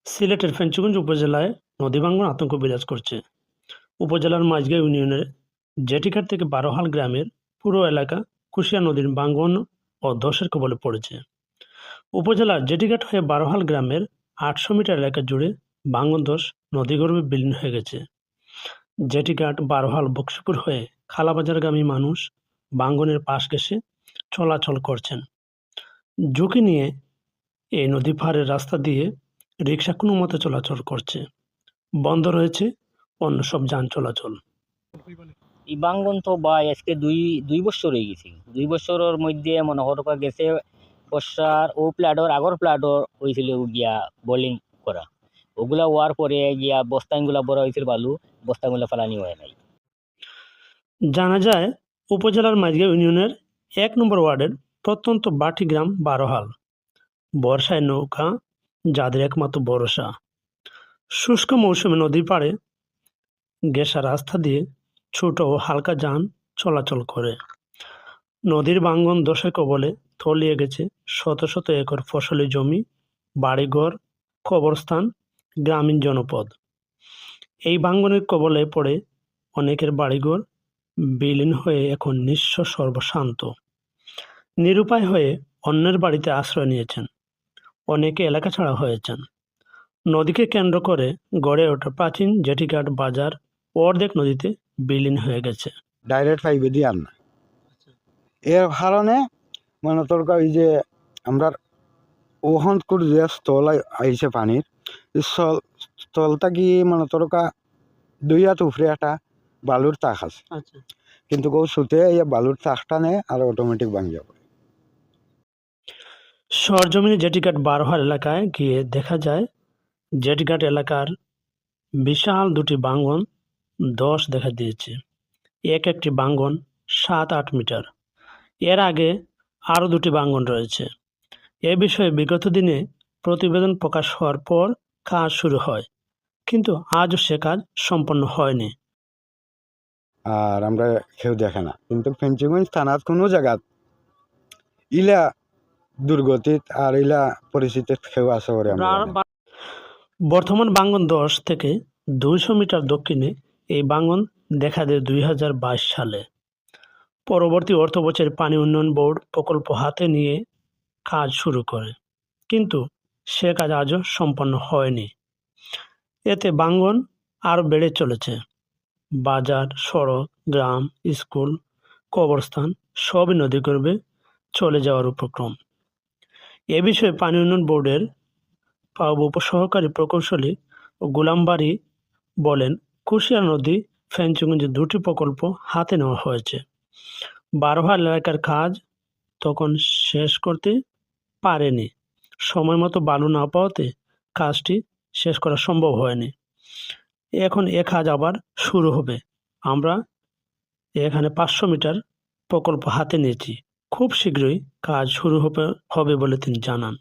সিলেটের ফেঞ্চুগঞ্জ উপজেলায় নদীভাঙন আতঙ্ক বিরাজ করছে। উপজেলার মাঝগাঁও ইউনিয়নের জেটিঘাট থেকে বারোহাল গ্রামের পুরো এলাকা কুশিয়া নদীর ভাঙন ও ধসের কবলে পড়েছে। উপজেলার জেটিঘাট হয়ে বারোহাল গ্রামের 800 মিটার এলাকা জুড়ে ভাঙন ধস নদীগর্ভে বিলীন হয়ে গেছে। জেটিঘাট বারোহাল বক্সিপুর হয়ে খালাবাজারগামী মানুষ ভাঙনের পাশ ঘেঁষে চলাচল করছেন। ঝুঁকি নিয়ে এই নদী পাড়ের রাস্তা দিয়ে রিক্সা কোনো মতে চলাচল করছে। বন্ধ রয়েছে অন্য সব যান চলাচল। এই ভাঙ্গন তো ভাই আজকে দুই বছর হয়ে গেছে। 2 বছরের মধ্যে মনে হরকা গেছে বর্ষার ও প্লাডর আগর প্লাডর হয়েছিল গিয়া বোলিং করা, ওগুলা হওয়ার পরে গিয়া বস্তানগুলা বড় হয়েছিল বালু, বস্তাগুলা ফালানি হয় নাই। জানা যায় উপজেলার মাঝগাঁও ইউনিয়নের 1 নম্বর ওয়ার্ডের প্রত্যন্ত বাটি গ্রাম বারোহাল বর্ষায় নৌকা যাদের একমাত্র ভরসা। শুষ্ক মৌসুমে নদীর পাড়ে ঘেঁষা রাস্তা দিয়ে ছোট ও হালকা যান চলাচল করে। নদীর ভাঙন ধসের কবলে তলিয়ে গেছে শত শত একর ফসলি জমি, বাড়িঘর, কবরস্থান, গ্রামীণ জনপদ। এই ভাঙনের কবলে পড়ে অনেকের বাড়িঘর বিলীন হয়ে এখন নিঃস্ব সর্বশান্ত। নিরুপায় হয়ে অন্যের বাড়িতে আশ্রয় নিয়েছেন, অনেকে এলাকা ছাড়া হয়েছেন। নদীকে কেন্দ্র করে গড়ে ওঠা প্রাচীন জেটিঘাট বাজার অর্ধেক নদীতে বিলীন হয়ে গেছে। ডাইরেক্ট পাইবে দিয়ে আর না, এর কারণে মানে তোর ওই যে আমরা ওহন করে যে স্থল আইছে পানির স্থলটা কি মানে তোর 2 হাত উপরে একটা বালুর তাক আছে, কিন্তু কেউ সুতে এই বালুর তাকটা নেয় আর অটোমেটিক ভাঙ যাবে। সরজমিনে জেটিঘাট বারোহাল এলাকায় গিয়ে দেখা যায় জেটিঘাট এলাকার বিশাল দুটি ভাঙন ধস দেখা দিয়েছে। একটি ভাঙন 7-8 মিটার। এর আগে আরও 2টি ভাঙন রয়েছে। এ বিষয়ে বিগত দিনে প্রতিবেদন প্রকাশ হওয়ার পর কাজ শুরু হয়, কিন্তু আজও সে কাজ সম্পন্ন হয়নি। আর আমরা কেউ দেখে না, কিন্তু ফেঞ্চুগঞ্জ থানার কোনো জায়গা ইলা দুর্গতিত আর ইলা পরিস্থিতির কেউ আছে বলে আমরা জানি না। বর্তমান ভাঙন 10 থেকে 200 মিটার দক্ষিণে এই ভাঙন দেখা দেয় 2022 সালে। পরবর্তী অর্থবছরে পানি উন্নয়ন বোর্ড প্রকল্প হাতে নিয়ে কাজ শুরু করে, কিন্তু সে কাজ আজও সম্পন্ন হয়নি। এতে ভাঙন আরও বেড়ে চলেছে। বাজার, সড়ক, গ্রাম, স্কুল, কবরস্থান সবই নদীগর্ভে চলে যাওয়ার উপক্রম। এ বিষয়ে পানি উন্নয়ন বোর্ডের উপসহকারী প্রকৌশলী গোলামবাড়ি বলেন, কুশিয়া নদী ফেঞ্চুগঞ্জে 2টি প্রকল্প হাতে নেওয়া হয়েছে। বারোহাল এলাকার কাজ তখন শেষ করতে পারেনি। সময় মতো বালু না পাওয়াতে কাজটি শেষ করা সম্ভব হয়নি। এখন এ কাজ আবার শুরু হবে। আমরা এখানে 500 মিটার প্রকল্প হাতে নিয়েছি, খুব শীঘ্রই কাজ শুরু হবে বলে তিনি জানান।